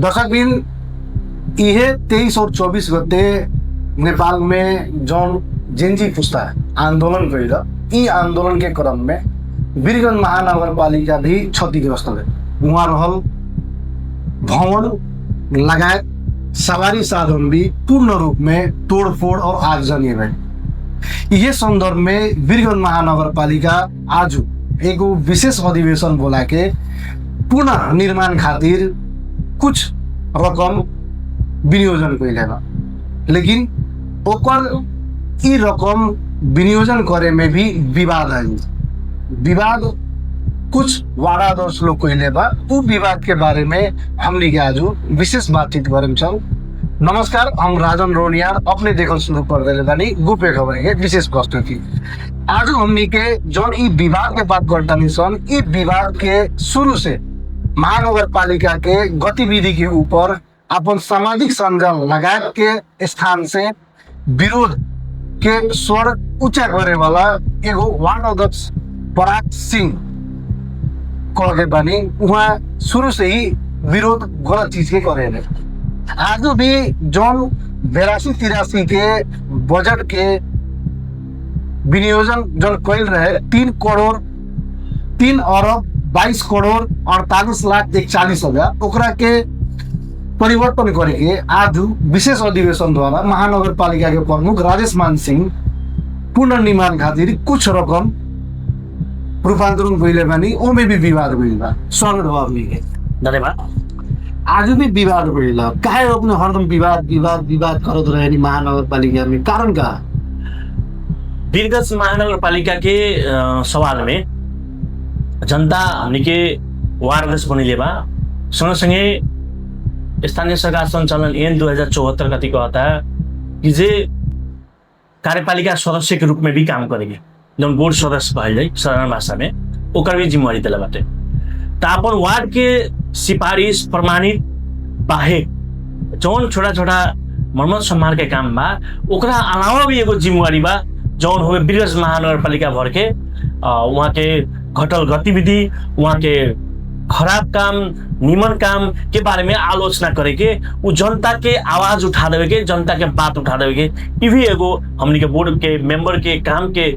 दर्शकबिन यह 23 और 24 गते नेपाल में जौन जेनजी पुस्ता आंदोलन गईल, ई आंदोलन के क्रम में वीरगंज महानगरपालिका भी क्षतिग्रस्त है। वहाँ रहल भवन लगायत सवारी साधन भी पूर्ण रूप में तोड़फोड़ और आगजनी है। यह संदर्भ में वीरगंज महानगरपालिका आज एक विशेष अधिवेशन बोला के पुनः निर्माण खातिर कुछ रकम विनियोजन कैले बा, लेकिन ओकर ई रकम विनियोजन करे में भी विवाद है। विवाद कुछ वारादोष लोग कैले बा, उ विवाद के बारे में हमने आज विशेष बातचीत करें। नमस्कार, हम राजन रोनियार अपने देखल शुरू कर दिले बानी गुपे खबर के विशेष प्रस्तुति। आज हमनी के जौन ई विवाद के बात करतानी सन, ई विवाद के शुरू से महानगरपालिका के गतिविधि के ऊपर अपन सामाजिक संजाल लगायत के स्थान से विरोध के स्वर ऊंचा करे वाला एगो वार्ड अध्यक्ष पराग सिंह कह के बानी, वहाँ शुरू से ही विरोध गलत चीज के करे। आज भी जौन 82-83 के बजट के विनियोजन जौन कैल रहे 3 अरब 22 करोड़ 48,41,40,000 ओकरा के परिवर्तन करके आज विशेष अधिवेशन द्वारा महानगरपालिका के प्रमुख राजेश मान सिंह पुनर्निर्माण खातिर कुछ रकम रूपांतरण कैले बानी, ओमे भी विवाद भइल बा। स्वागत हो आपनी के। धन्यवाद। आज भी विवाद भइल, काहे अपने हरदम विवाद विवाद विवाद करत रहे नि महानगरपालिका में, कारण का? वीरगंज महानगरपालिका के सवाल में जनता हमने के वार्ड अध्यक्ष बनिले बा, सँगसँगै स्थानीय सरकार संचालन ऐन 2074 कति कहता है कि जे कार्यपालिका सदस्य के रूप में भी काम करेंगे, जौन बोर्ड सदस्य कहल जाए साधारण भाषा में, ओकर भी जिम्मेवारी दिला बाटे। त अपन वार्ड के सिफारिश प्रमाणित बाहेक जौन छोटा छोटा मरम्मत सम्हार के काम बा, ओकरा अलावा भी एगो जिम्मेवारी बा जौन होवे वीरगंज महानगरपालिका भर के वहाँ के घटल गतिविधि, वहाँ के खराब काम निमन काम के बारे में आलोचना करे के, उ जनता के आवाज उठा देवे के, जनता के बात उठा देवे के, ये भी एगो हमनी के बोर्ड के मेंबर के काम के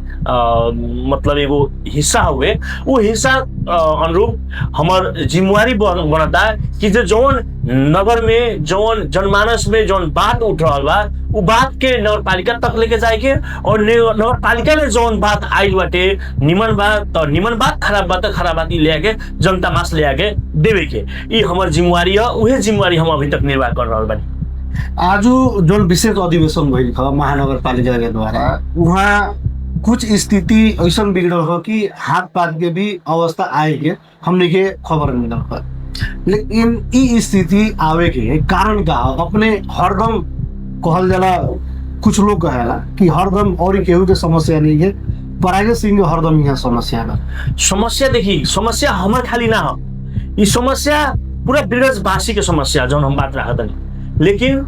मतलब एगो हिस्सा हुए। वो हिस्सा अनुरूप हमार जिम्मेवारी बनता कि जो जौन नगर में जौन जनमानस में जौन बात उठ रहा बा, उ बात के नगरपालिका तक लेके जाए के, और नगरपालिका में जौन बात आइल बाटे निमन बात तो निमन बात, खराब बात तो खराब बात ले आके जनता मास ले आके देवे के, ये हमार जिम्मेवारी है। उहे जिम्मेवारी हम अभी तक निर्वाह कर रहा बानी। आज जो विशेष अधिवेशन भइल था महानगरपालिका के द्वारा, वहाँ कुछ स्थिति ऐसा बिगड़ल हो कि हाथ पात के भी अवस्था आए के हमने के खबर मिलल है। लेकिन ई स्थिति आवे के कारण का अपने हरदम कहल जाला, कुछ लोग कहेला कि हरदम और केहू के समस्या नहीं है, पराग सिंह के हरदम यहाँ समस्या है। समस्या देखी, समस्या हमार खाली ना हो, ये समस्या पूरा वीरगंजवासी के समस्या जौन हम बात रखत हनी। लेकिन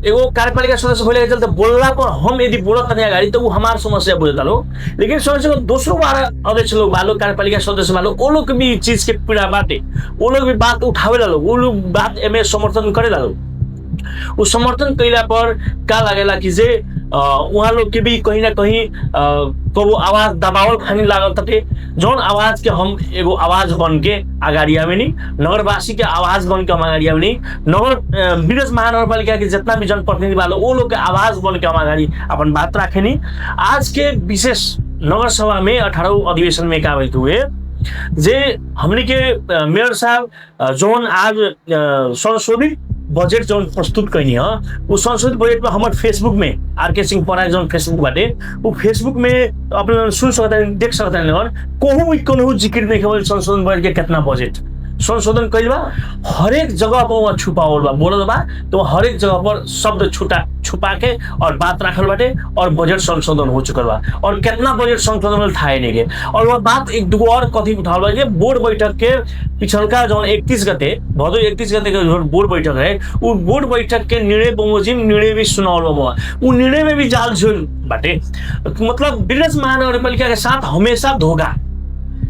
एगो कार्यपालिका सदस्य होले के चलते बोलला पर हम यदि बोलत नहीं अगाडि तो वो हमार समस्या बुझता लो, लेकिन समस्या दोसरो बार अध्यक्ष लोग बालो कार्यपालिका सदस्य बालो ओ लोग भी चीज के पीड़ा बाटे, वो लोग भी बात उठावे ला लोग, वो लोग बात एमे समर्थन करे ला लोग। वो समर्थन कैला पर का लागेला कि जे वहाँ लोग के भी कहीं ना कहीं कबो आवाज दबावल खानी लागल तटे, जौन आवाज के हम एगो आवाज बन के अगाडि आवेनी, नगरवासी के आवाज बन के हम अगाडि आवेनी, नगर वीरगंज महानगरपालिका के जितना भी जनप्रतिनिधि वाला वो लोग के आवाज बन के हम अगाडि अपन बात राखेनी। आज के विशेष नगर सभा में 18वां अधिवेशन में का भइल हुए जे हमने के मेयर साहब जौन आज संशोधित बजेट जौन प्रस्तुत कैनी है, वो संशोधित बजेट में हमारे फेसबुक में आर.के. सिंह पराग जौन फेसबुक बाटे, वो फेसबुक में अपने सुन सकते हैं, देख सकते हैं, कहूँ जिक्र नहीं केवल संशोधन बजेट के कितना बजेट संशोधन कैल बा, हरेक जगह पर वहाँ छुपावल बा, बोलल बा, तो हरेक जगह पर शब्द छुपा के और बात रखल बाटे और बजट संशोधन हो चुकल बा, और कितना बजट संशोधन में था नहीं के। और वह बात एक दो और कथी उठावल बा, बोर्ड बैठक के पिछलका जो 31 गते भदौ 31 गते के बोर्ड बैठक है, वो बोर्ड बैठक के निर्णय बमोजिम निर्णय भी सुनावल बा, वो निर्णय में भी जाल झोल बाटे। मतलब वीरगंज महानगरपालिका के साथ हमेशा धोखा,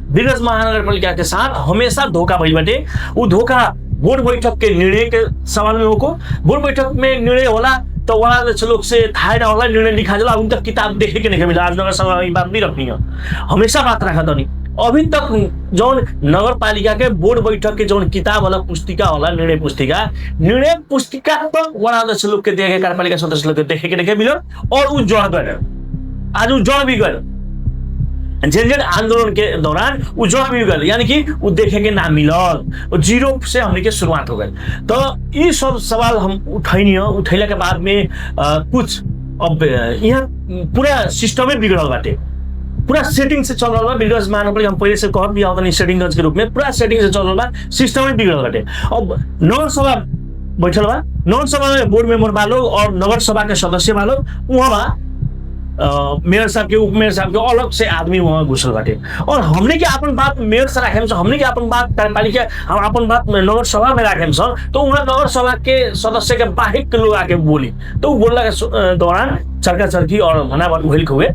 वीरगंज महानगरपालिका के साथ हमेशा धोखा भइल बाटे। उ धोखा बोर्ड बैठक के निर्णय के सवाल में होको बोर्ड बैठक में निर्णय होला तो वहाँ लोग से थाहा ना होला निर्णय लिखा जाला उन तक किताब देखे के नहीं मिला आज नगर सभा में बात नहीं रखनी है हमेशा बात रखा तो नहीं अभी तक जौन नगर पालिका के बोर्ड बैठक के जौन किताब वाला पुस्तिका होला निर्णय पुस्तिका तो वहाँ लोग के देखे कार्यपालिका सदस्य लोग के देखे के नहीं मिलो और उ जड़ गए आज उ जड़ भी गए झंझट आंदोलन के दौरान वो जड़ भी गए यानी कि वो देखे के ना मिलल जीरो से हमने के शुरुआत हो गई तो ये सब सवाल हम उठैला के बाद में कुछ अब यहाँ पूरा सिस्टम बिगड़ल बाटे पूरा सेटिंग से चल रहा बा बिकॉज महानगरपालिका हम पहले से कह दिया होता सेटिंग के रूप में पूरा सेटिंग से चल रहा बा सिस्टम बिगड़ल बाटे अब नगर सभा बैठल बा नगर सभा में बोर्ड मेंबर वालों और नगर सभा के सदस्य वालों वहाँ मेयर साहब के उप मेयर साहब के अलग से आदमी वहाँ घुसल बाटे और हमने के अपन बात मेयर से रखे हमने के अपन बात कार्यपालिका हम अपन बात नगर सभा में रखे तो वहाँ नगर सभा के सदस्य के बाहर के लोग आके बोली तो बोलला के दौरान चरका चरकी और भनाभन भइल हुए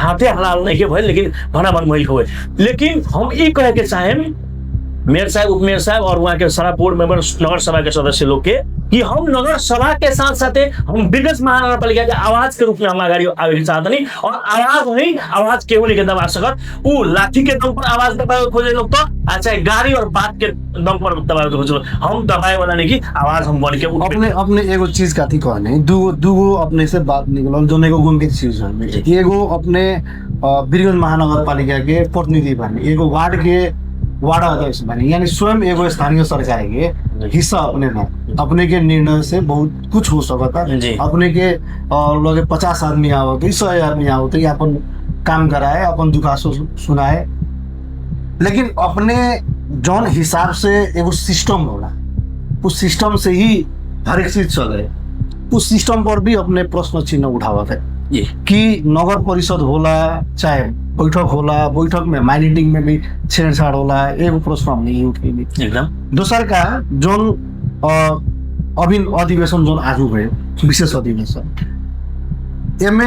हाथे हलाल नहीं के भइल लेकिन भनाभन भइल हुए लेकिन हम ये कहे के चाहें मेयर साहब उप मेयर साहब और वहाँ के सारा बोर्ड मेंबर नगर सभा के सदस्य लोग के कि हम नगर सभा के साथ साथ हम बिगस महानगरपालिका के आवाज के रूप में हम अगाडि आवे चाहते नहीं और आवाज नहीं आवाज केहू नहीं के दबा सकत उ लाठी के दम पर आवाज दबाए खोजे लोग तो अच्छा गाड़ी और बात के दम पर दबाए खोजे हम दबाए वाला नहीं कि आवाज हम बन के अपने अपने एगो चीज काथी कहने दूगो अपने से बात निकलल जोन एगो गंभीर चीज है एगो अपने वीरगंज महानगरपालिका के प्रतिनिधि बने एगो वार्ड अध्यक्ष बने यानी स्वयं एगो स्थानीय सरकार के हिस्सा अपने के निर्णय से बहुत कुछ हो सकता अपने के लगे 50 आदमी आवत 100 आदमी आवत अपन काम कराए अपन दुखासो सुनाए लेकिन अपने जौन हिसाब से एगो सिस्टम होला उस सिस्टम से ही हर एक चीज चले उस सिस्टम पर भी अपने प्रश्न चिन्ह उठावत है कि नगर परिषद होला चाहे बैठक होला बैठक में माइनिंग में भी छेड़छाड़ होला एगो प्रश्न हम नहीं उठेली एकदम दोसर का जोन अभी अधिवेशन जोन आज गए विशेष अधिवेशन एमे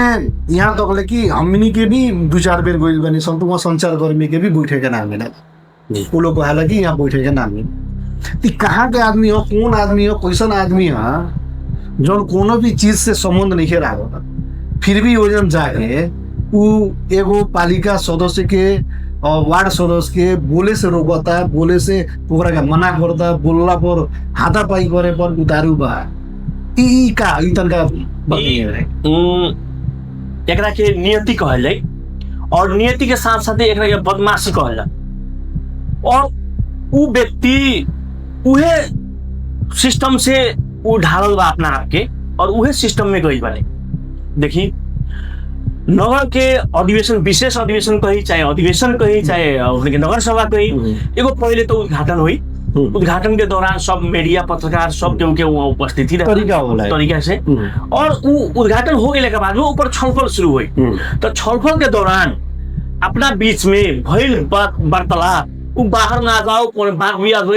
यहाँ तक कि हमनी के भी 2-4 बेर गइल बनी वहाँ संचार कर्मी के भी बैठे के नाम मिला वो लोग कहा कि यहाँ बैठे के नाम मिले कहाँ के आदमी हो कौन आदमी हो कैसन आदमी है जो कोनो भी चीज से संबंध नहीं रहा फिर भी वजन जाके उ एगो पालिका सदस्य के वार्ड सदस्य के बोले से रोकता बोले से ओकरा के मना करता बोलला पर हाथापाई करे पर उतारू बा ई का ई तनका एकरा के नियति कहल जाए और नियति के साथ साथ एकरा के बदमाशी कहल जाए और उ व्यक्ति उहे सिस्टम से ढालल बा अपना आप के और उहे सिस्टम में गई बाले देखी नगर के अधिवेशन विशेष अधिवेशन कही चाहे अधिवेशन कही चाहे नगर सभा कही एगो पहले तो उद्घाटन हुई उद्घाटन के दौरान सब मीडिया पत्रकार सब के वहाँ उपस्थिति तरीका से और उद्घाटन हो गए के बाद वो ऊपर छलफल शुरू हुई तो छलफल के दौरान अपना बीच में भइल वार्तालाप वो बाहर ना जाओ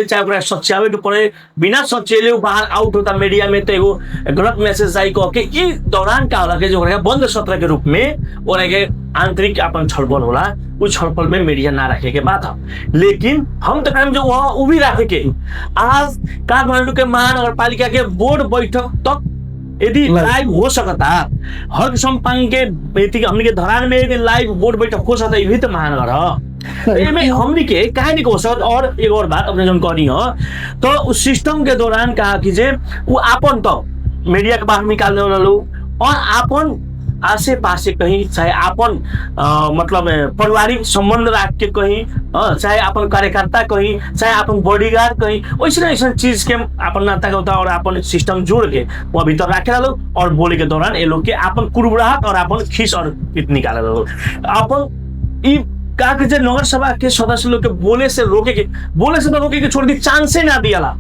चाहे ओकरा सच्यावे के पड़े बिना सचेले वो बाहर आउट होता मीडिया में तो एगो गलत मैसेज आई कह के ई दौरान का होला के जो बंद सत्र के रूप में और आंतरिक अपन छलफल होला उस छलफल में मीडिया ना रखे के बात है लेकिन हम तो कहें जो वहाँ वो भी रखे के आज काठमांडू के महानगरपालिका के बोर्ड बैठक तक यदि लाइव हो सकता हर सम्पांग के हमने के धरान में यदि लाइव बोर्ड बैठक हो सकता यही तो महानगर है हमने के कहानी को सकत और एक और बात अपने जो करी हो तो उस सिस्टम के दौरान कहा कि जे वो आपन तो मीडिया के बाहर निकालने वाला लोग और आपन आसे पासे कहीं चाहे आपन मतलब पारिवारिक संबंध रख के कहीं चाहे अपन कार्यकर्ता कहीं चाहे अपन बॉडीगार्ड कहीं वैसे ऐसा चीज के अपन नाता के होता और अपन सिस्टम जोड़ के वो भीतर रखे लोग और बोले के दौरान ये लोग के अपन कुड़बुड़ाहट और अपन खींच और निकाले लोग अपन का के नगर सभा के सदस्य लोग के बोले से रोके के छोड़ दी चांस ना दिया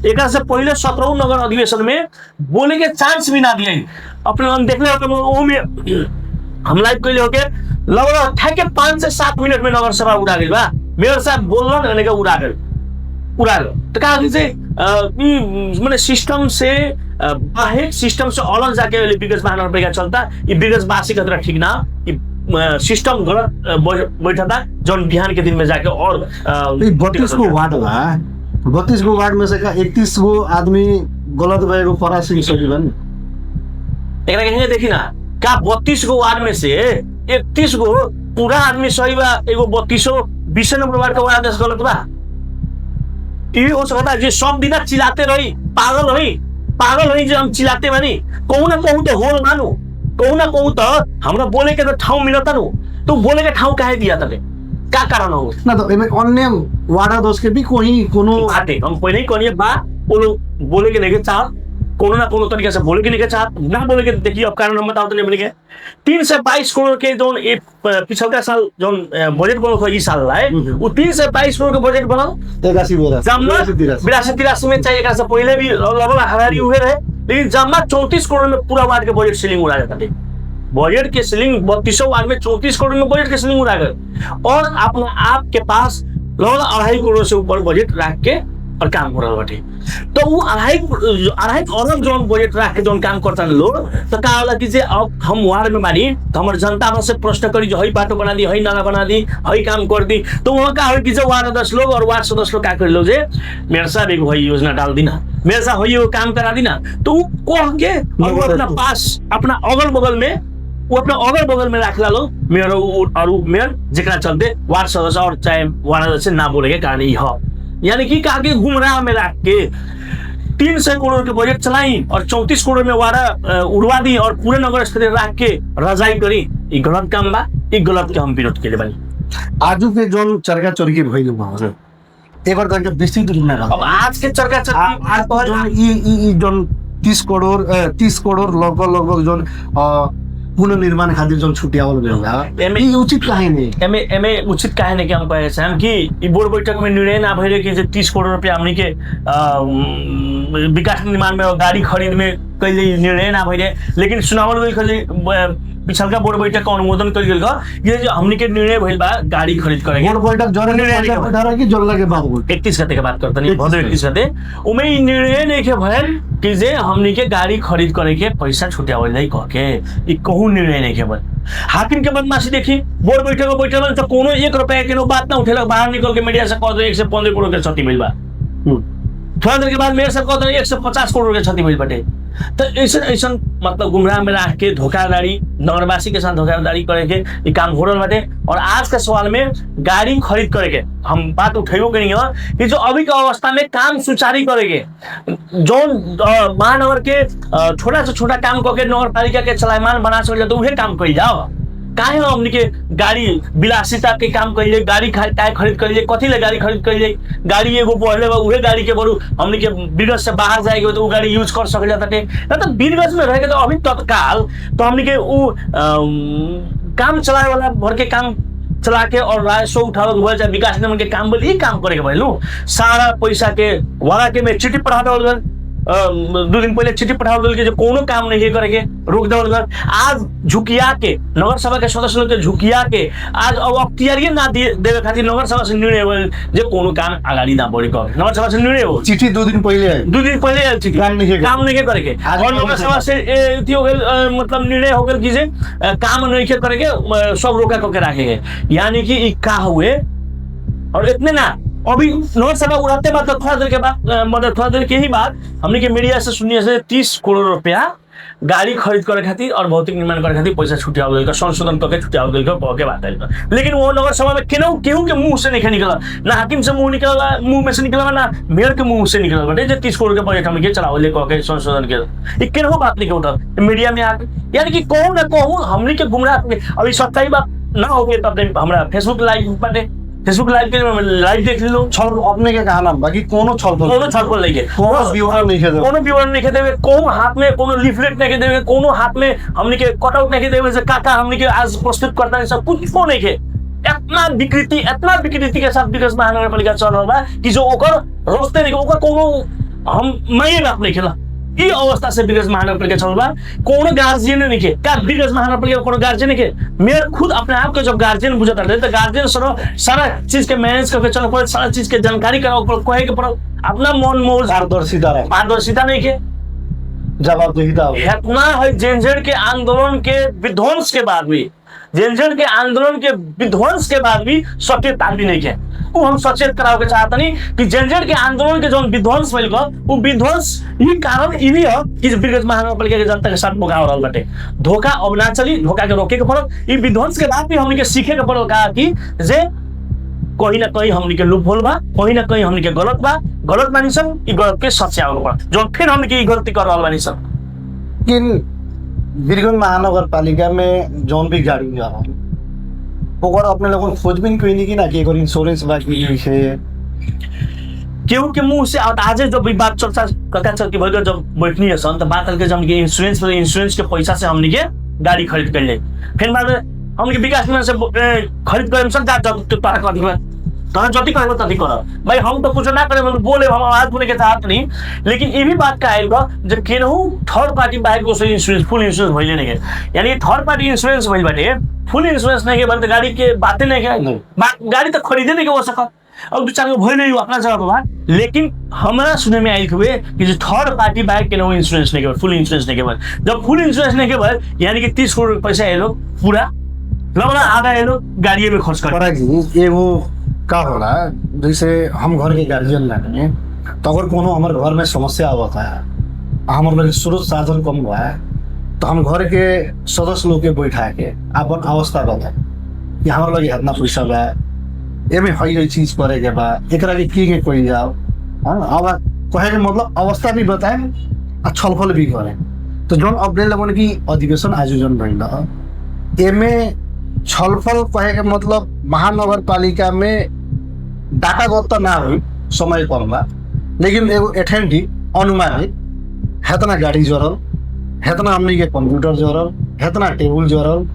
एक से पहले 17 नगर अधिवेशन में बोले के चांस भी ना दिया अपने देखले हम लाइव कैले होके लगभग था के 5 से 7 मिनट में नगर सभा उड़ा गई बा मेयर साहब बोलन उड़ा गए तो कहा मैंने सिस्टम से बाहर सिस्टम से अलग जाके बिगस महानगरपालिका चलता ये बिगस बासी का ठीक ना सिस्टम गलत बैठा था जो बिहान के दिन में जाके और 32 को वार्ड बा 32 गो वार्ड में से का 31 गो आदमी गलत भएको परासिङ सकिबा नि एकरा के देखी ना का 32 गो वार्ड में से 31 गो पूरा आदमी सही बा, एगो 32 नंबर वार्ड का वार्ड गलत बा। ये हो सकता है जो सब दिन चिल्लाते रही पागल रही जो हम चिल्लाते बानी, कहूँ ना कहूँ तो होल मानू, कहूँ ना कहूँ तो हमरा बोले के तो ठाउँ मिलता नु, तो बोले के ठाउँ काहे दिया तले, का कारण हो ना? तो एमे अन्य वार्ड दोष के भी कोही कोनो बाटे हम पहले ही कहनी बा, वो लोग बोले के नहीं के चाह, कोनो ना कोनो तरीके से बोले के नहीं के चाह, ना बोले के देखिए अब कारण हम बताओ तो नहीं बोले के 322 करोड़ के जो पिछलका साल जो बजट बनल था इस साल लाए, वो 322 करोड़ के बजट बनल 82-83 में चाहिए, एक से पहले भी लगभग हरारी हुए रहे, लेकिन जमा 34 करोड़ में पूरा वार्ड के बजट सीलिंग उड़ा जाता है। बजट के सीलिंग 32 वार्ड में 34 करोड़ में बजट के सीलिंग उड़ा गए, और अपने आप के पास लगभग 2.5 करोड़ से ऊपर बजट रख के और काम हो रहा बाटे। तो वो 2.5 अरब जो बजट रख के जो काम करता है लोग, तो का होला कि जे अब हम वार्ड में बानी तो हमारे जनता हमसे प्रश्न करी जो हई बाटो बना दी, हई नाला बना दी, हई काम कर दी, तो वहाँ का कि जो वार्ड सदस्य लोग और वार्ड सदस्य लोग क्या कर लो जे मेरे साहब एक वही योजना डाल दी ना, मेरे साहब वही काम करा दी ना, तो वो कह के और वो अपना पास अपना अगल बगल में रख ला लो मेयर और मेयर, जिकरा चलते वार्ड सदस्य और चाहे वार्ड सदस्य ना बोले के कारण ही हो, यानी कि आगे गुमराह में रख के 300 करोड़ के बजट चलाई और 34 करोड़ में वारा उड़वा दी और पूरे नगर क्षेत्र रख के रजाई करी, ये गलत काम बा, ये गलत के हम विरोध के बानी। आजू के जो चरका चरकी भइल बा एक बार तक विस्तृत रूप में अब आज के चरका चरकी आज तो ई जो 30 करोड़ लगभग जो पुनर्निर्माण खातिर जो छुट्यावल गयो ई उचित काहे नहीं? एमे उचित काहे नहीं कि हम कहे छन कि ई बोर्ड बैठक में निर्णय ना भइले कि जे 30 करोड़ रुपया हमनी के विकास निर्माण में गाड़ी खरीद में कइले निर्णय ना भइले, लेकिन सुनावल गइल खले पिछलका बोर्ड बैठक का अनुमोदन कर गेल ये जो हमनी के निर्णय भइल बा गाड़ी खरीद करे बोर्ड बैठक जरे निर्णय बैठा कि जोल्ला के बाद 31 गते के बात करते नहीं भदौ 31 गते उमे ई निर्णय नहीं के भइल कि जे हमनी के गाड़ी खरीद करे के पैसा छुट्यावल जाई कह के, ई कहूं निर्णय नहीं के भइल। हाकिम के बदमाशी देखी, बोर्ड बैठक में बैठल तो कोनो 1 रुपया के नो बात ना उठेलक, बाहर निकल के मीडिया से कह दे 115 करोड़ के क्षति भइल बा, थोड़ा देर के बाद मेरे सब कहते 150 करोड़ के क्षति भइल बाटे। तो ऐसा मतलब गुमराह में रख के धोखाधड़ी नगरवासी के साथ धोखाधड़ी करे के ये काम हो रहा बाटे। और आज के सवाल में गाड़ी खरीद करे के हम बात उठेबो करेंगे कि जो अभी के अवस्था में काम सुचारू करे के जो महानगर के छोटा से छोटा काम करके नगर पालिका के चलायमान बना सके तो उहे काम कर जाओ, काहे हमनी के गाड़ी विलासिता के काम करिए, गाड़ी काय खरीद करिए, कथी ले गाड़ी खरीद करिए, गाड़ी एगो पहले उहे गाड़ी के बरू हमनी के बीरगंज से बाहर जाएगा तो वो गाड़ी यूज कर सकल जाता है ना, तो बीरगंज में रहेगा तो अभी तत्काल तो हमनी के वो काम चलाए वाला भर के काम चला के और राजस्व उठावे चाहे विकास निर्माण के काम बोले काम करे के भइलू सारा पैसा के वाला के में चिट्ठी पढ़ा 2 दिन पहले चिट्ठी पठाओ के जो कोनो काम नहीं करेंगे रोक दो। आज झुकिया के नगर सभा के सदस्य लोग के झुकिया के आज अब अख्तियारिये ना देवे खातिर नगर सभा से निर्णय हो जे कोनो काम आगाड़ी ना बढ़ी कर नगर सभा से निर्णय हो चिट्ठी 2 दिन पहले आयल चिट्ठी काम नहीं करे के और नगर सभा से एथी हो गेल मतलब निर्णय हो गेल कि जे काम नहीं करे के सब रोका करके रखेंगे, यानी कि ई का हुए। और इतने ना अभी नगर सभा उड़ाते बाद थोड़ा देर के बाद मतलब थोड़ा देर के ही बाद हमने के मीडिया से सुनिए से 30 करोड़ रुपया गाड़ी खरीद करे खातिर और भौतिक निर्माण करे खातिर पैसा छुट्यावल गेल संशोधन करके छुट्यावल गेल के बात है। लेकिन वो नगर सभा में केहू के मुंह से नहीं निकला, ना हाकिम से मुंह में से निकला ना मेयर के मुंह से निकला बटे जे 30 करोड़ के बजट हमने के चलावल कह के संशोधन के केहू बात नहीं उठा मीडिया में आके, यानी कि कहूँ ना कहूँ हमने के गुमराह अभी सच्चाई बात ना हो गई तब हमारा फेसबुक लाइव बाटे फेसबुक लाइव के लाइव देख लो छल अपने के कहा बाकी कोनो छलफल नहीं के कोनो विवरण नहीं देवे कोनो हाथ में कोनो लिफलेट नहीं देवे कोनो हाथ में हमने के कटआउट नहीं देवे से काका हमने के आज प्रस्तुत करता है सब कुछ को नहीं के इतना विकृति के साथ विकास महानगर पालिका चल रहा है कि जो ओकर रोस्ते नहीं ओकर कोनो हम मैं बात नहीं खेला ई अवस्था से विकास महानगर पालिका चल रहा कोनो गार्जियन नहीं के का विकास महानगर पालिका कोनो गार्जियन नहीं के मेयर खुद अपने आप को जब गार्जियन बुझता है तो गार्जियन सारा चीज के मैनेज करके चलो पड़े, सारा चीज के जानकारी कराओ पड़े, कहे के पड़ो अपना मन मोल पारदर्शिता नहीं के जवाबदेहिता इतना है। जेनजेड के आंदोलन के विध्वंस के बाद भी जेनजेड के आंदोलन के विध्वंस के बाद भी सत्य ताकि नहीं के वो हम सचेत करावे के चाहतनी कि जनजन के आंदोलन के जो विध्वंस भइल बा वो विध्वंस ही कारण ई भी है कि वीरगंज महानगरपालिका के जनता के साथ धोखा हो रहल बाटे। धोखा अब ना चली, धोखा के रोके के पड़ल। ई विध्वंस के बाद भी हमनी के सीखे के पड़ल का कि जे कहीं ना कहीं हमनी के लूप होल बा, कहीं ना कहीं हमनी के गलत बा, गलत बानी सन, ई गलत के सच्यावे के पड़ल। जो फिर हमनी के ई गलती कर रहल बानी सन। लेकिन वीरगंज महानगरपालिका में जौन भी गाड़ी जा रहा ओकर अपने लोगन खोजबीन कोई नहीं की ना कि एकर इंश्योरेंस बा कि नहीं है। केहू के मुंह से आज जब भी बात चर्चा कका चल के भइल जब बैठनी है सन तो बात करके जब के इंश्योरेंस के पैसा से हमनी के गाड़ी खरीद कर ले, फिर बाद में हमनी के विकास में से खरीद कर सन जब तारा कर दिबा तोरा जति कहबो तति कर भाई। हम तो कुछ ना करे बोले हम आवाज बोले के चाहत नहीं, लेकिन ये भी बात का आइल बा जब केनहू थर्ड पार्टी बाइक को इंश्योरेंस फुल इंश्योरेंस भइले नहीं है, यानी थर्ड पार्टी इंश्योरेंस भइल बाटे फुल इंश्योरेंस नहीं के बंद गाड़ी के बातें नहीं है, गाड़ी तो खरीदे नहीं के हो सकत। अब दो चार गो भइल नहीं अपना जगह पर, लेकिन हमरा सुने में आइल हुए कि जो थर्ड पार्टी बाइक के नो इंश्योरेंस नहीं के फुल इंश्योरेंस नहीं के जब फुल इंश्योरेंस नहीं के यानी कि 30 करोड़ पैसा ये लोग पूरा लगभग आधा ये लोग गाड़ी में खर्च कर। ये वो का होला जैसे हम घर के गार्जियन लाने तो अगर कोनो हमारे घर में समस्या आवता है, हमारे लगे स्रोत साधन कम हुआ है, तो हम घर के सदस्य लोग के बैठा के अपन अवस्था बताए कि हमारे लगे इतना पैसा बा, एमे हई चीज करे के बा, एकरा के कोई जाओ। हाँ, अब कहे के मतलब अवस्था भी बताए और छलफल भी करे। तो जौन अपने लोगन की अधिवेशन आयोजन भइल एमे छलफल कहे के मतलब महानगरपालिका में डाटागत ना हो समय कम बा, लेकिन एगो एथेंटी अनुमानित हेतना गाड़ी जरल, हेतना हमनी के कंप्यूटर जरल, हेतना टेबुल जरल,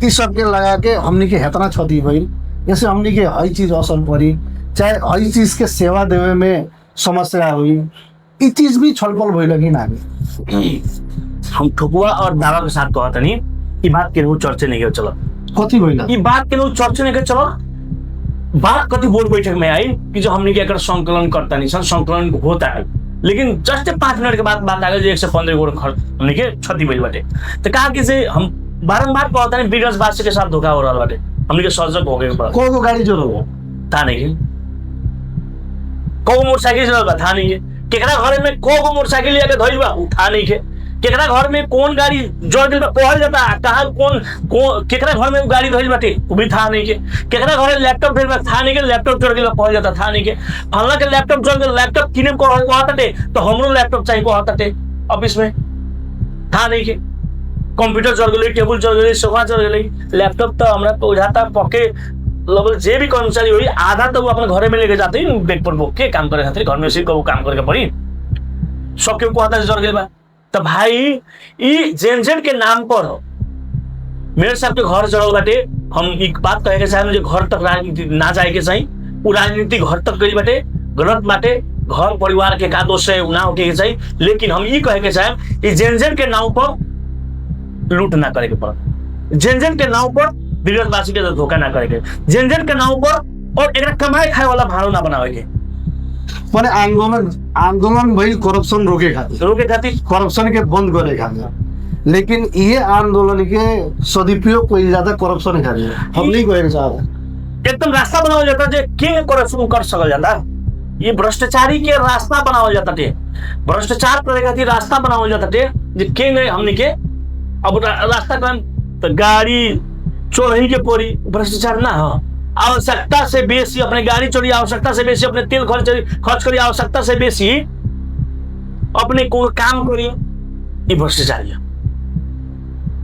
ई सब के लगा के हमनी के हेतना क्षति भइल, जैसे हमनी के हई चीज असर पड़ी, चाहे हई चीज के सेवा देवे में समस्या हुई, ई चीज भी छलफल भइल कि ना। हम ठोकुआ और दावा के साथ कहत नहीं ई बात के चर्चा नहीं के चलो कथी भइल ई बात के चर्चा नहीं के चलो। बात कति बोर्ड बैठक में आई कि जो हमने क्या कर संकलन करता नहीं सन, संकलन होता है, लेकिन जस्ट 5 मिनट के बाद बात आ गई 115 करोड़ खर्च हमने के क्षति भइल बाटे। तो कहा कि से हम बारंबार कहता नहीं वीरगंज वासी के साथ धोखा हो रहा बाटे, हमने के सजग हो गए। को गाड़ी जो हो था नहीं के को मोटरसाइकिल चलल बा था नहीं के, केकरा घर में को मोटरसाइकिल लेके धइल बा था नहीं के, केकरा घर में कौन गाड़ी जोड़ दिल कहल जाता कहाँ कौन केकरा घर में गाड़ी धइल बाटे वो भी था नहीं के, केकरा घर में लैपटॉप धइल बा था नहीं के, लैपटॉप जोड़ दिल कहल जाता था नहीं के, फलना के लैपटॉप जोड़ दिल लैपटॉप किने को कहताटे तो हमरो लैपटॉप चाहिए कहताटे ऑफिस में था नहीं के, कंप्यूटर जोड़ गेलै, टेबुल जोड़ गेलै, सोफा जोड़ गेलै, लैपटॉप तो हमरा तो बुझाता पके लगभग जे भी कर्मचारी हुई आधा तो वो अपने घरे में लेके जाते ही बैग पर बोक के काम करे खातिर घर में से को काम करके पड़ी सबके कहता जोड़ गेल बा। तो भाई ई जेनजेन के नाम पर हो मेरे साहब के घर जड़ल बाटे। हम एक बात कहे के चाहे जो घर तक राजनीति ना जाए के चाहिए, वो राजनीति घर तक गई बाटे गलत बाटे, घर परिवार के का दोष है ना होके चाहिए, लेकिन हम ये कहे के चाहे जेनजेन के नाम पर लूट ना करे के पड़ा, जेनजेन के नाम पर वीरगंज वासी के धोखा ना करे के, जेनजेन के नाम पर और एक कमाए खाए वाला भाड़ो ना बनावे के। माने आंदोलन भइल करप्शन रोके खातिर करप्शन के बंद करे खातिर, लेकिन ये आंदोलन के सदुपयोग कोई ज्यादा करप्शन खातिर हम नहीं कहे चाहते। एकदम रास्ता बनावल जाता जे के करप्शन कर सकल जाता, ये भ्रष्टाचारी के रास्ता बनावल जाता थे, भ्रष्टाचार करे खातिर रास्ता बनावल जाता थे जे के नहीं हमनी के अब रास्ता कौन तो गाड़ी चोरी के पड़ी भ्रष्टाचार ना हो, आवश्यकता से बेसी अपने गाड़ी चोरी, आवश्यकता से बेसी अपने तेल खर्च करी, आवश्यकता से बेसी अपने को काम करी, ये भ्रष्टाचारी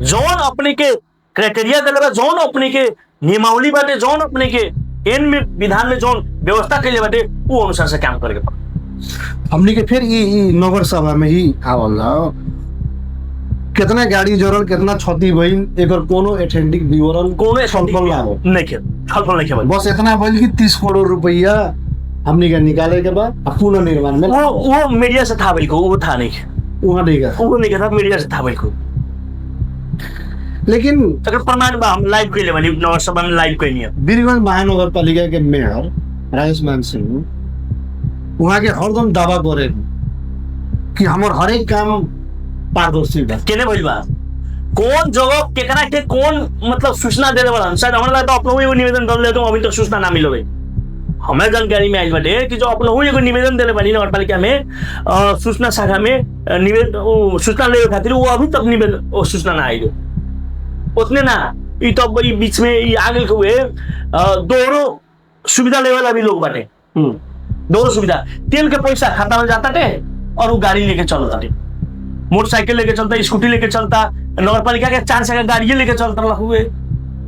जौन अपने के क्राइटेरिया दिले जौन अपने के नियमावली बाटे, जौन अपने के एन में विधान में जौन व्यवस्था के लिए बाटे वो अनुसार से काम करे के हमनी के फिर ई नगर सभा में ही आवल कितना गाड़ी जरल कितना क्षति भइल एकर कोनो एथेंटिक विवरण कोनो छलफल ना हो नहीं के छलफल नहीं के बस इतना भइल कि 30 करोड़ रुपया हमनी के निकाले के बाद पुनः निर्माण में वो मीडिया से था बिल्कुल वो था नहीं वहां नहीं था मीडिया से था बिल्कुल, लेकिन अगर प्रमाण बा हम लाइव के लिए वाली नगर सभा में लाइव के नहीं है। वीरगंज महानगरपालिका के मेयर राजेश मान सिंह वहां के हरदम दावा करे कि हमर हर एक काम पारदर्शी बा केने भइल बा कौन जगह केकरा के कौन मतलब सूचना दे देबल शायद हमरा लगता अपनो भी निवेदन कर ले तो अभी तक सूचना ना मिलो भाई हमारा जानकारी में आइल बाटे कि जो अपना वो एगो निवेदन देले बानी नगरपालिका में सूचना शाखा में निवेदन सूचना लेवे खातिर वो अभी तक निवेदन सूचना ना आइल उतने ना ई तो बीच में ई आ गेल हुए दोनों सुविधा लेवे वाला भी लोग बाटे दोनों सुविधा तेल के पैसा खाता में जाता थे और वो गाड़ी लेके चलता थे मोटरसाइकिल लेके चलता स्कूटी लेके चलता नगरपालिका के 4 चक्का गाड़ी लेके चलता हुए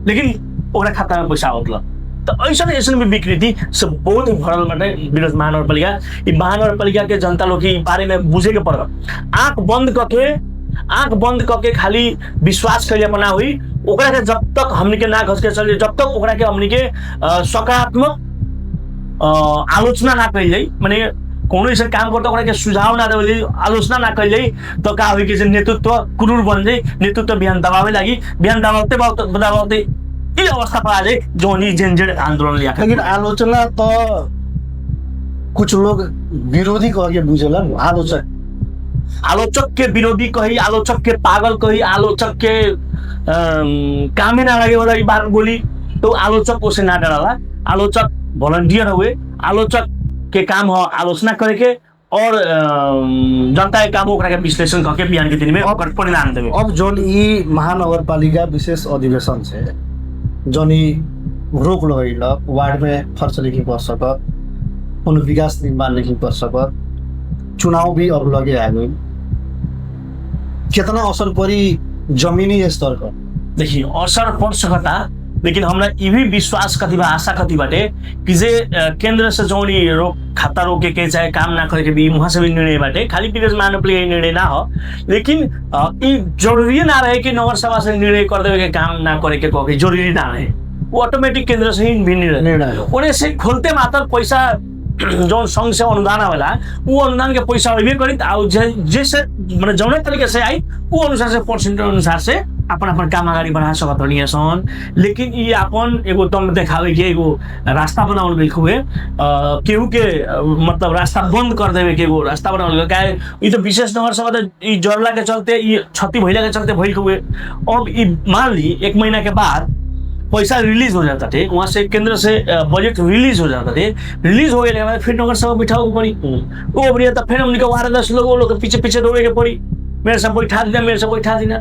लेकिन ओकरा खाता में पैसा आवत तो ऐसा भी विकृति सब बहुत ही भरल बाटे विरोध महानगरपालिका ई महानगरपालिका के जनता लोग के बारे में बुझे के पड़ल आंख बंद करके खाली विश्वास करिए अपना हुई ओकरा के जब तक हमनी के ना घस के चल जब तक ओकरा के हमनी के सकारात्मक आलोचना ना कइल जाई माने कोनो ऐसा काम करता ओकरा के सुझाव ना देवल आलोचना ना कइल जाई तो का होई कि नेतृत्व क्रूर बन जाई नेतृत्व बिहान दबावे लागी बिहान दबावते ई अवस्था पर आ जाए जो जेनजेड आंदोलन लिया लेकिन आलोचना तो कुछ लोग विरोधी कह के बुझेला आलोचक के विरोधी कही आलोचक के पागल कही आलोचक के कामे ना लगे वाला बात बोली तो आलोचक उसे ना डराला आलोचक वॉलंटियर हुए आलोचक के काम हो आलोचना करे के और जनता के काम ओकरा के विश्लेषण करके बिहान के दिन में ओकर परिणाम देवे अब जोन ई महानगरपालिका विशेष अधिवेशन से जोन ई रोक लगाइल वार्ड में खर्च नहीं कर सकत कोनो विकास निर्माण नहीं कर सकत चुनाव भी अब लगे आ गई कितना असर पड़ी जमीनी स्तर पर देखिए असर पड़ सकता लेकिन हमरा ये भी विश्वास कथी बा आशा कथी बाटे कि जे केंद्र से जौन खाता रोके के चाहे काम ना करे के भी वहां से भी निर्णय बाटे खाली विरोध महानगरपालिका निर्णय ना हो लेकिन ये जरूरी ना रहे कि नगर सभा से निर्णय कर देवे के काम ना करे के कहे जरूरी ना रहे वो ऑटोमेटिक केंद्र से ही भी निर्णय उन्हें से खोलते मात्र पैसा जो संघ से अनुदान आवेला वो अनुदान के पैसा अभी करी जैसे मतलब जौन तरीके से आई वो अनुसार से परसेंट अनुसार से अपन काम अगाडि बढ़ा सकत रही सन लेकिन ये अपन एगो दम देखावे के एगो रास्ता बनावल गइल हुए केहू के मतलब रास्ता बंद कर देवे के एगो रास्ता बनावल गइल काहे ई तो विशेष नगर सभा तो ई जरला के चलते ई क्षति भइला के चलते भइल हुए अब ई मान ली 1 महीना के बाद पैसा रिलीज हो जाता थे वहां से केंद्र से बजट रिलीज हो जाता थे रिलीज हो गए फिर नगर सभा बिठाओ पड़ी वो बढ़िया तो फिर हमने 10 लोग के पीछे दौड़े के पड़ी मेरे सब बैठा देना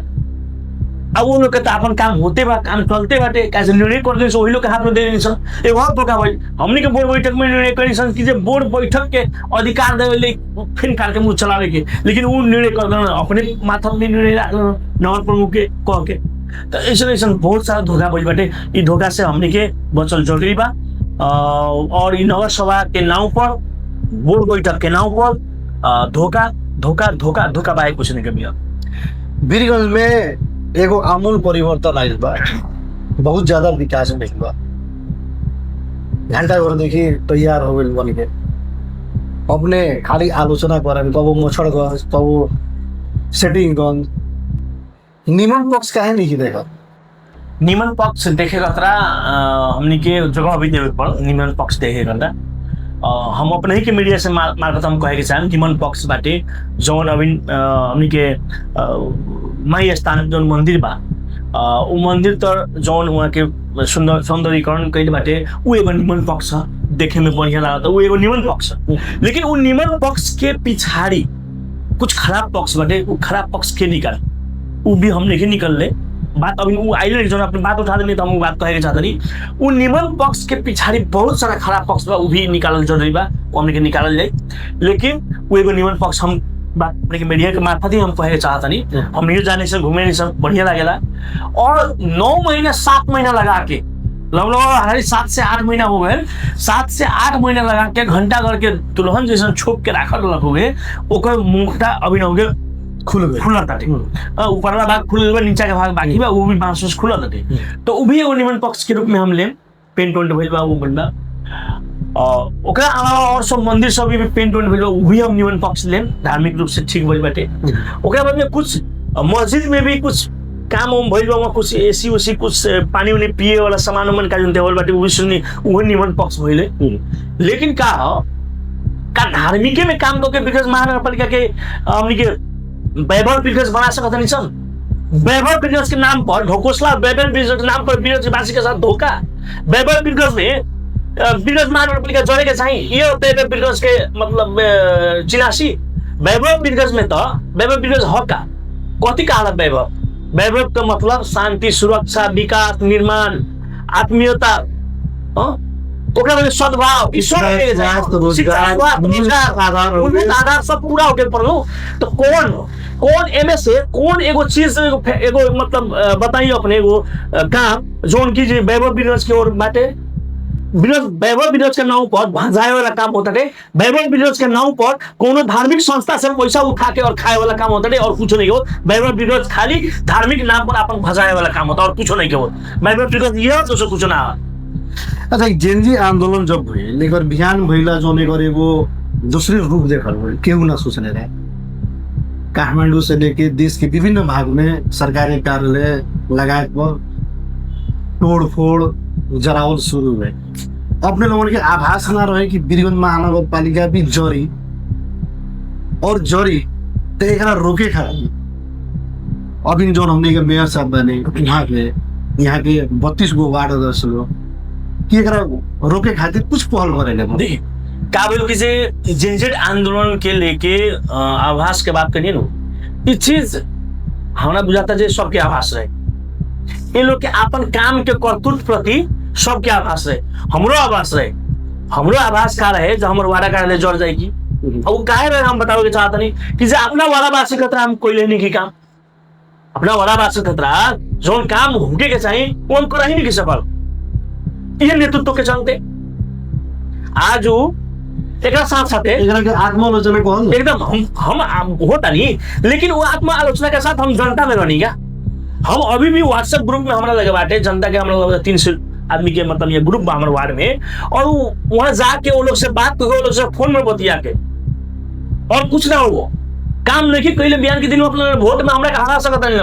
अब वो लोग के तो अपन काम होते बा काम चलते बाटे कैसे निर्णय कर दे वही लोग के हाथ में दे देनी सन एक और धोखा भाई हमने के बोर्ड बैठक में निर्णय करी सन कि बोर्ड बैठक के अधिकार देवे फिर काट के मुंह चलावे के लेकिन वो निर्णय कर देना अपने माथा में निर्णय नगर प्रमुख के कह के तो ऐसा बहुत सारा धोखा भइल बाटे ई धोखा से हमने के बचल जरूरी बा और ई नगर सभा के नाम पर बोर्ड बैठक के नाम पर धोखा बाहे कुछ नहीं कभी वीरगंज में एगो आमूल परिवर्तन आइल बा बहुत ज्यादा विकास भइल बा घंटा भर देखी तैयार हो गइल बन के अपने खाली आलोचना करें कबो मोछड़गंज कबो सेटिंगगंज निमन पक्ष काहे नहीं देखा निमन पक्ष देखे कतरा हमनी के जगह भी देवे पड़ निमन पक्ष देखे करता हम अपने ही के मीडिया से मार्फत हम कहे के चाहें निमन पक्ष बाटे जौन अभी हमनी के माई स्थान जौन मंदिर बा वो मंदिर तर जौन वहाँ के सौंदर्यीकरण कइल बाटे वो एगो निमन पक्ष देखे में बढ़िया लागता वो एगो निमन पक्ष लेकिन वो निमन पक्ष के पिछाड़ी कुछ खराब पक्ष बाटे वो खराब पक्ष के निकाल वो भी हम नहीं निकल ले बात अभी वो आइले जो अपनी बात उठा देनी तो हम बात कहे के चाहते नहीं वो निमन पक्ष के पिछाड़ी बहुत सारा खराब पक्ष बा वो भी निकालल जरूरी बा वो हमने के निकालल जाए लेकिन वो एगो निमन पक्ष हम बात अपने मीडिया के मार्फत ही हम कहे के चाहता नहीं हम नहीं जाने से घूमे नहीं सब बढ़िया लगेला और 9 महीना 7 महीना लगा के लगभग 7 से 8 महीना हो गए 7 से 8 महीना लगा के घंटा घर के दुल्हन जैसा छोप के राखल हो गए ओकर मुखटा अभी हो गए खुला ताटे ऊपरला भाग खुल गए नीचा के भाग बाकी बा वो भी बांस खुला ताटे तो वो भी एगो निमन पक्ष के रूप में हम लेम पेंट वेंट भइल बा वो बनबा ओकरा अलावा और सब मंदिर सब भी पेंट वेंट भइल बा वो भी हम निमन पक्ष लेम धार्मिक रूप से ठीक भइल बाटे ओकरा बाद में कुछ मस्जिद में भी कुछ काम उम भइल बा कुछ एसी उसी कुछ पानी उनी पिए वाला सामान उमन का जोन देवल बाटे वो सुनी वो निमन पक्ष भइले लेकिन का धार्मिक में काम करके विकास महानगरपालिका के हमनी के वैभव बिजनेस बना सकता नहीं सन वैभव बिजनेस के नाम पर ढोकोसला वैभव बिजनेस के नाम पर बिजनेसवासी के साथ धोखा वैभव बिजनेस में बिरगंज महानगरपालिका जड़े के चाहिए ये होते हैं बिरगंज के मतलब चिनासी वैभव बिरगंज में तो वैभव बिरगंज हका कथी कहा वैभव वैभव का मतलब शांति सुरक्षा विकास निर्माण आत्मीयता ओकरा में सद्भाव ईश्वर के आधार सब पूरा होके पड़ो तो कौन एमे से कौन एगो चीज एगो मतलब बताइए अपने एगो काम जोन की वैभव बिरगंज की ओर बाटे वैभव बिरगंज के नाम पर भजाए वाला काम होता है वैभव बिरगंज के नाम पर कोनो धार्मिक संस्था से पैसा उठा के और खाए वाला काम होता है और कुछ नहीं हो वैभव बिरगंज खाली धार्मिक नाम पर अपन भजाए वाला काम होता है और कुछ नहीं हो वैभव बिरगंज यह तो कुछ ना। अच्छा जेनजी आंदोलन जब हुए लेकिन बिहान भइला जोने करे वो दूसरे रूप देखल हुए केहू ना सोचने रहे काठमांडू से लेके देश के विभिन्न भाग में सरकारी कार्यालय लगायत पर तोड़ फोड़ जरावल शुरू हुए अपने लोगों के आभास ना रहे कि वीरगंज महानगर पालिका भी जरी और जरी तो एक रोके खाली अभी जो हमने के मेयर साहब बने यहाँ के 32 गो वार्ड सदस्य लोग कि रोके खातिर कुछ पहल करे काबिल की से जिनजेट आंदोलन के लेके आभास के बात करिए ना ये चीज हमारा बुझाता है सबके आभास रहे ये लोग के अपन काम के करतूत प्रति सबके आभास रहे हमरो आभास का रहे जब हमारे वाड़ा कार्यालय जड़ जाएगी वो काहे रहे हम बताओगे चाहता नहीं कि अपना वाड़ा बासी खतरा हम कोई लेने की काम अपना वाड़ा बासी खतरा जो काम होके के चाहिए कौन करा ही नहीं की सफल ये नेतृत्व के चलते आज एक साथ साथे आत्मालोचना को एकदम हम होता नहीं लेकिन वो आत्म आलोचना के साथ हम जनता में बनी क्या हम अभी भी व्हाट्सएप ग्रुप में हमारा लगे बाटे जनता के हमारा 300 आदमी के मतलब ये ग्रुप हमारे वार्ड में और वहां जाके वो लोग से बात करके वो लोग से फोन में बतिया के और कुछ ना हो वो काम नहीं कैले बिहान के दिन में अपने वोट में हमरा हरा सकता नहीं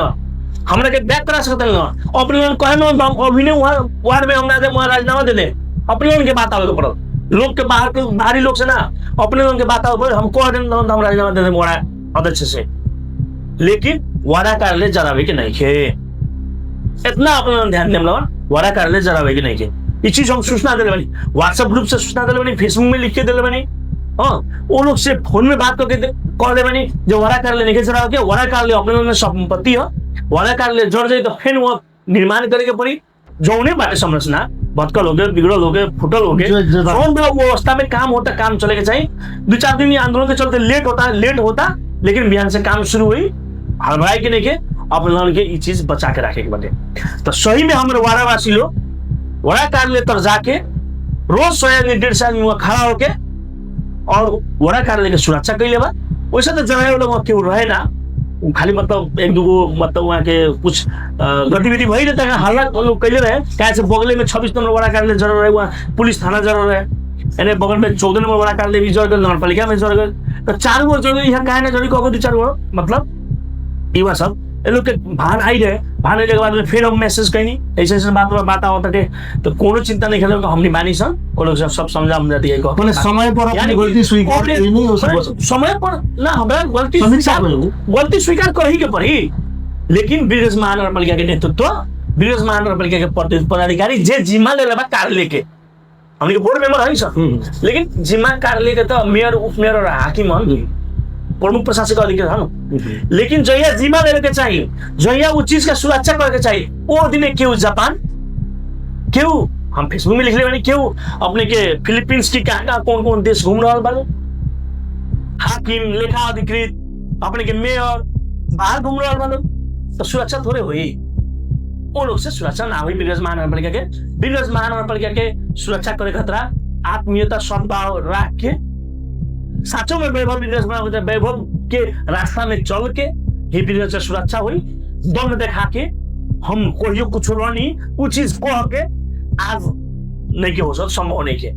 हमरा के बैक करा सकता नहीं अपने कहे ना अभी नहीं वहाँ वार्ड में हमरा वहाँ राजीनामा दे दे अपने उनके बात आवे पड़ल लोग के बाहरी लोग से ना अपने उनके बात आवे हम कह दें हम राजीनामा दे दे वार्ड अध्यक्ष से लेकिन वाड़ा कार्यालय जरावे के नहीं खे इतना अपने ध्यान दें वाड़ा कार्यालय जरावे के नहीं खे ये चीज हम सूचना दिले बनी व्हाट्सएप ग्रुप से सूचना दिले बनी फेसबुक में लिख के दिले बनी वो लोग से फोन में बात करके कह दे बनी जो वाड़ा कार्यालय नहीं जराव के वाड़ा कार्यालय अपने में संपत्ति है वाड़ा कार्यालय जड़ जाए तो फिर वो निर्माण करे के पड़ी जौने बाटे संरचना भटकल हो गए बिगड़ल हो गए फुटल हो गए वो अवस्था में काम होता काम चले के चाहिए 2-4 दिन आंदोलन के चलते लेट होता लेकिन बिहान से काम शुरू हुई हड़बड़ाई के नहीं के अपने लोगों के ये चीज बचा के रखे के बटे तो सही में हमारे वारावासी लोग वाड़ा कार्यालय तक जाके रोज 100-150 आदमी वहाँ खड़ा होके और वाड़ा कार्यालय के सुरक्षा कैले बा वैसे तो जगह लोग क्यों रहे ना खाली मतलब एक दूगो मतलब वहाँ के कुछ गतिविधि भई रहता है हल्ला लोग कैले रहे कैसे बगले में 26 नंबर वाड़ा कार्यालय जरूर रहे वहाँ पुलिस थाना जरूर रहे यानी बगल में 14 नंबर वाड़ा कार्यालय भी जरूर नगर पालिका में जरूर तो 4 गो जरूर यहाँ कहे ना जरूर कहो 2-4 गो मतलब युवा सब ये लोग के भान आई रहे भान आने के बाद में फिर हम मैसेज कहीं ऐसे ऐसे बात होता है तो कोनो चिंता नहीं खेले हमने मानी सन वो लोग सब समझा हम जाती है समय पर अपनी गलती स्वीकार नहीं हो सकता समय पर ना हमारा गलती स्वीकार कर ही के पड़ी लेकिन बिरगंज महानगरपालिका के नेतृत्व बिरगंज महानगरपालिका के पदाधिकारी जे जिम्मा ले लेबा कार्यालय के हमने बोर्ड मेंबर है सर लेकिन जिम्मा कार्यालय के तो मेयर उप मेयर और हाकिम प्रमुख प्रशासनिक अधिकारी है लेकिन जहिया जिम्मा लेने के चाहिए जहिया वो चीज का सुरक्षा करके चाहिए वो दिन क्यों जापान क्यों हम फेसबुक में लिख ले क्यों अपने के फिलीपींस की कहा कौन कौन देश घूम रहा वाले हाकिम लेखा अधिकृत अपने के मेयर बाहर घूम रहा वाले तो सुरक्षा थोड़े हुई वो लोग से सुरक्षा ना हुई बिरगंज महानगरपालिका के सुरक्षा करे खतरा आत्मीयता सद्भाव रख के साचों में वैभव के रास्ता में चल के ही बिरगंज से सुरक्षा हुई दम देखा के हम कोई कुछ नहीं वो चीज कह के आज नहीं के हो सकता संभव नहीं के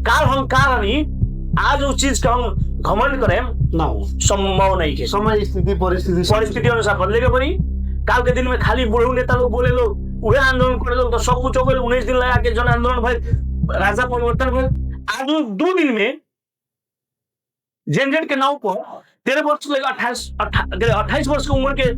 काल हम काल नहीं आज उस चीज का हम घमंड करें ना हो संभव नहीं के समय स्थिति परिस्थिति अनुसार बदले के पड़ी काल के दिन में खाली बूढ़े नेता लोग बोले लोग वही आंदोलन करे लोग तो सब कुछ हो गए 19 दिन लगा के जन आंदोलन भाई राजा परिवर्तन भाई आज 2 दिन में जेनजेड के नाव पर 13 वर्ष से 28 वर्ष की उम्र के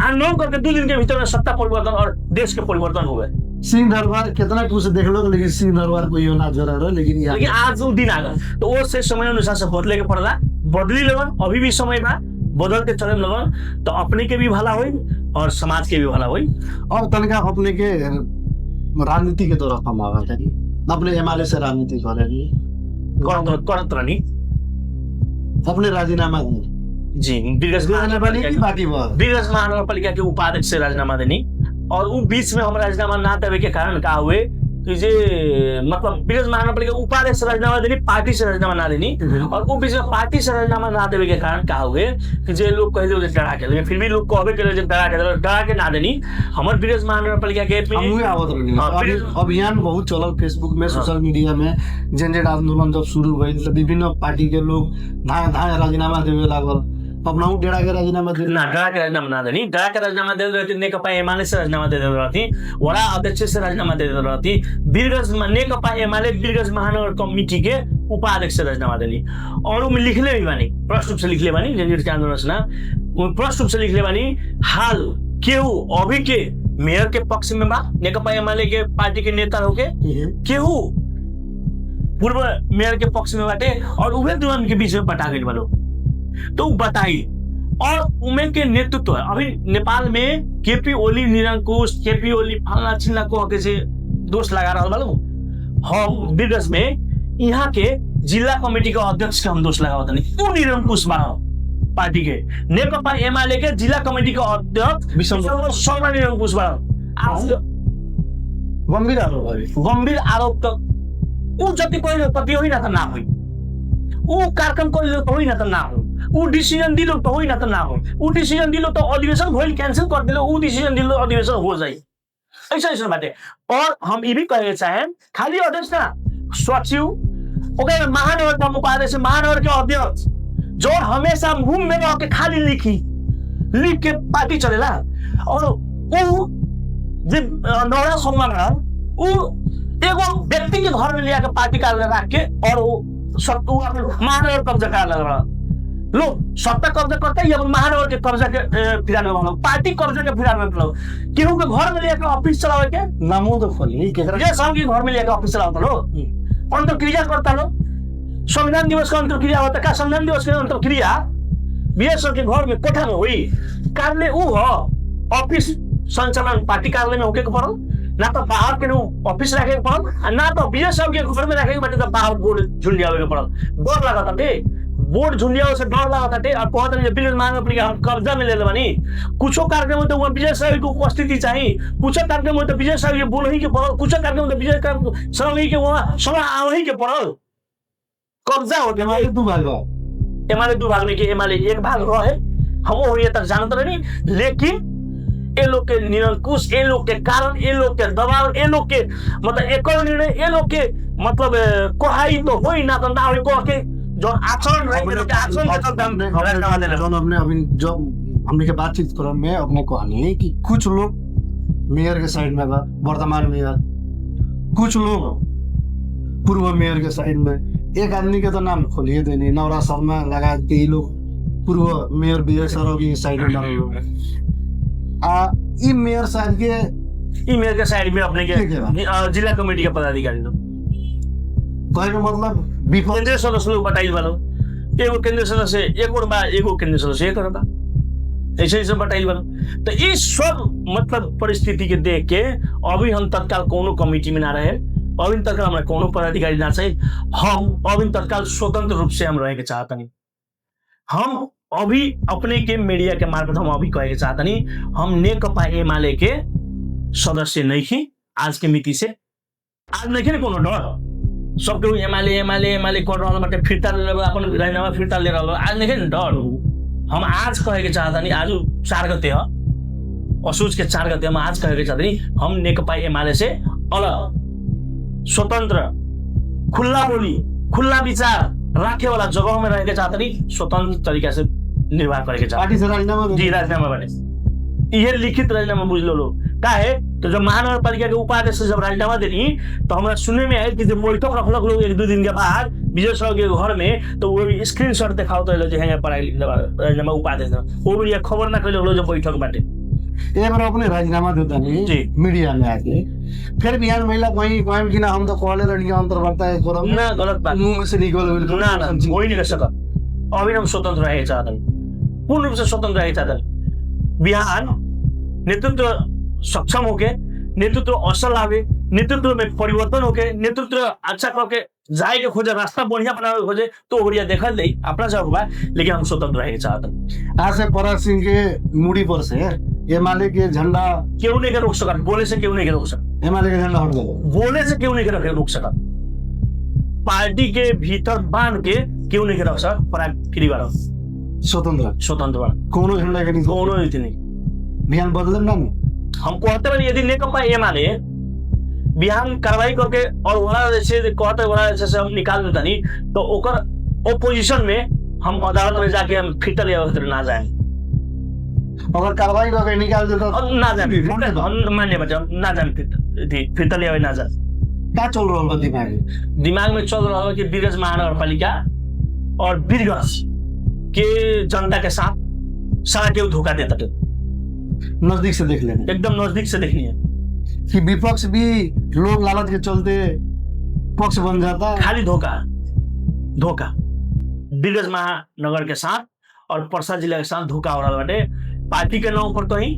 आंदोलन करके 2 दिन के भीतर में सत्ता परिवर्तन और देश के परिवर्तन हो गए सिंह दरबार कितना कुछ देख लो, लेकिन सिंह दरबार को यो ना जोड़ा रहा, लेकिन लेकिन आज वो दिन आ गया तो वो से समय अनुसार से बदले के पड़ला, बदली लगन अभी भी समय बा, बदल के चले लगन तो अपने के भी भला होई और समाज के भी भला होई। अब तनका अपने के राजनीति के तरफ हम आवा था अपने एमएलए से राजनीति करे करत रहनी अपने राजीनामा दिए जी बाकी बीरगंज महानगरपालिका के उपाध्यक्ष से राजीनामा देनी और वो बीच में हम राजीनामा ना देवे के कारण का हुए कि जे मतलब बीरगंज महानगरपालिका उपाध्यक्ष से राजीनामा देनी, पार्टी से राजीनामा ना देनी और वो बीच में पार्टी से राजीनामा ना देवे के कारण का हुए कि जे लोग कहे डरा के, लेकिन फिर भी लोग कहबे करे डरा के ना देनी। हमारे बीरगंज महानगरपालिका के अभियान बहुत चलल फेसबुक में, सोशल मीडिया में, जेनजेड आंदोलन जब शुरू भइल तो विभिन्न पार्टी के लोग धाए राजीनामा देवे लागल। अपना डेरा के राजीनामा दे ना, डरा के राजीनामा ना देनी, डरा के राजीनामा दे रहती, नेकपा एमाले से राजीनामा दे रहती, वड़ा अध्यक्ष से राजीनामा दे रहती, बीरगंज नेकपा एमाले बीरगंज महानगर कमिटी के उपाध्यक्ष से राजीनामा देनी। और वो लिखले भी बानी, प्रश्न रूप से लिखले बानी, जनजीत के आंदोलन ना प्रश्न रूप से लिखले बानी, हाल केहू अभी के मेयर के पक्ष में बा, नेकपा एमाले के पार्टी के नेता होके केहू पूर्व मेयर के पक्ष में बाटे और उहे दुल्हन के बीच में बटा गई वालों तो बताई। और उमे के नेतृत्व अभी नेपाल में केपी ओली निरंकुश, केपी ओली फलना चिल्ला को कैसे दोष लगा रहा वालों, हम बीरगंज में यहाँ के जिला कमेटी का अध्यक्ष का हम दोष लगा होता नहीं, वो निरंकुश बानो पार्टी के नेकपा एमाले के जिला कमेटी का अध्यक्ष शर्मा निरंकुश बानो गंभीर आरोप तो ऊ जति कोई पति हो ही ना तो ना हुई, ऊ कार्यक्रम को तो ही ना तो ना हो, ऊ डिसीजन दिलो तो ही ना तो ना हो, ऊ डिसीजन दिलो तो अधिवेशन भइल कैंसिल कर दिलो, ऊ डिसीजन दिलो अधिवेशन हो जाई, ऐसा बाटे। और हम ये भी कहे चाहे खाली अध्यक्ष ना सचिव ओके महानगर उपाध्यक्ष महानगर के अध्यक्ष जो हमेशा मुंह में रह के खाली लिख के पार्टी चलेला और ऊ नौरा सम्मान ऊ एगो व्यक्ति के घर में लिया के पार्टी कार्यालय रख के और वो महानगर कब्जा कर रहा लो सत्ता कब्जा करता है, महानगर के कब्जा के फिरान में पार्टी कब्जा के फिरान में केहू के घर में लेकर ऑफिस चलावे के नामो तो खोली के घर में लेकर ऑफिस चलावता लो, अंतरक्रिया करता लो, संविधान दिवस का अंतरक्रिया होता का, संविधान दिवस के अंतरक्रिया बीएसएफ के घर में कोठा में हुई, कार्यालय ऊ हो ऑफिस संचालन पार्टी कार्यालय में होके पड़ल, ना तो बाहर के ऑफिस रखे के पड़ल, ना तो बीएसएफ के घर में रखे के बाटे तो बाहर बोर्ड झुंडियावे के पड़ल। डर लगा था बोर्ड झुंडियावे से डर लगा था और कहते हैं बीरगंज महानगरपालिका हम कब्जा में ले ले बानी, कुछो कार्यक्रम में तो वहाँ विजय साहब की उपस्थिति चाहिए, कुछ कार्यक्रम में तो विजय साहब के बोल ही के पड़ल, कुछ कार्यक्रम में तो विजय साहब के वहाँ समय आवही के पड़ल, कब्जा हो गया। हमारे दो भाग में के एमएलए एक भाग रहे हम हो तक जानते रही, लेकिन ये लोग के निरंकुश, ये लोग के कारण, ये लोग के दबाव, ये लोग के मतलब एक निर्णय, ये लोग के मतलब कोहाई तो हो ही ना तो ना हो कह के जो आचरण हमने अभी जो हमने के बातचीत क्रम में अपने कहानी कि कुछ लोग मेयर के साइड में बा, वर्तमान मेयर, कुछ लोग पूर्व मेयर के साइड में, एक आदमी के तो नाम खोलिए देनी नौरा शर्मा लगा के लोग पूर्व मेयर विजय सर की साइड में ई मेयर साहब के साइड में अपने के जिला कमेटी के पदाधिकारी लोग कहने मतलब केंद्रीय सदस्य लोग बटाइल वालों, एगो केंद्रीय सदस्य एक और बा, एगो केंद्रीय सदस्य एक और बा, ऐसे बटाइल वालों। तो इस सब मतलब परिस्थिति के देख के अभी हम तत्काल कोनो कमेटी में ना रहे, अभी तत्काल हमारे कोनो पदाधिकारी ना चाहिए, हम अभी तत्काल स्वतंत्र रूप से हम रहे के चाहता नहीं। हम अभी अपने के मीडिया के मार्फत हम अभी कहे के चाहता नहीं, हम नेकपा एमाले के सदस्य नहीं ही आज के मिति से, आज नहीं कोनो डर सबके एमाले एमाले एमाले कर रहा बाटे, फिरता अपन राजीनामा फिरता ले रहा, आज नहीं डर हम आज कहे के चाहता नहीं, आज 4 गते है असोज के 4 गते हम आज कहे के चाहता नहीं, हम नेकपा एमाले से अलग स्वतंत्र खुला बोली खुला विचार राखे वाला जगह में रह के चाहता नहीं, स्वतंत्र तरीका से निर्वाह करे के चाहता से राजीनामा जी राजीनामा बने ये लिखित राजीनामा बुझ लो का है। तो जब महानगरपालिका के उपाध्यक्ष से जब राजीनामा देनी तो हमारा सुनने में आया कि जब बैठक रखलक लोग 1-2 दिन के बाद विजय साहब के घर में, तो वो स्क्रीनशॉट दिखाओ तो राजीनामा उपाध्यक्ष वो भी खबर ना कैल जब बैठक बाटे एक बार अपने राजीनामा देता नहीं जी। मीडिया में आके, फिर बिहान महिला कहीं कहीं कि ना हम तो कॉलेज लड़कियां अंतर्वार्ता है फोरम ना गलत बात मुंह में से निकल बिल्कुल ना ना हो ही नहीं सकत। अभी हम स्वतंत्र रहेके चाहतन, पूर्ण रूप से स्वतंत्र रहेके चाहतन। बिहान नेतृत्व सक्षम होके, नेतृत्व असल आवे, नेतृत्व में परिवर्तन होके, नेतृत्व अच्छा करके जाए के खोजे, रास्ता बढ़िया बनावे खोजे, तो बढ़िया देखल दे अपना जब बा, लेकिन हम स्वतंत्र रहेके चाहतन। आज से पराग सिंह के मूडी पर से एमाले के झंडा क्यों नहीं के रोक सकत? बोले से क्यों नहीं के रोक सकत? एमाले के झंडा हट गए, बोले से क्यों नहीं के रोक सकत? पार्टी के भीतर बांध के क्यों नहीं के रख सकत? पराग फ्री बार स्वतंत्र बार कोनो झंडा के नहीं कोनो नीति नहीं। बिहान बदले ना हम कहते बानी यदि नेकपा एमाले बिहान कार्रवाई करके और वड़ा जैसे कहते वड़ा जैसे हम निकाल देता नहीं, तो ओकर ओपोजिशन में हम अदालत में जाके हम फिटल या ना जाए, अगर कार्रवाई करके निकाल दे तो ना जाए मान्य बचा ना जाए, फिटल या ना जाए। क्या चल रहा है दिमाग में? दिमाग में चल रहा है कि वीरगंज महानगरपालिका और वीरगंज के जनता के साथ सारा केहू धोखा देता थे। नजदीक से देख लेंगे, एकदम नजदीक से देखनी है कि विपक्ष भी लोग लालच के चलते पक्ष बन जाता। खाली धोखा वीरगंज महानगर के साथ और परसा जिला के साथ धोखा हो रहा बाटे। पार्टी के नाम पर कहीं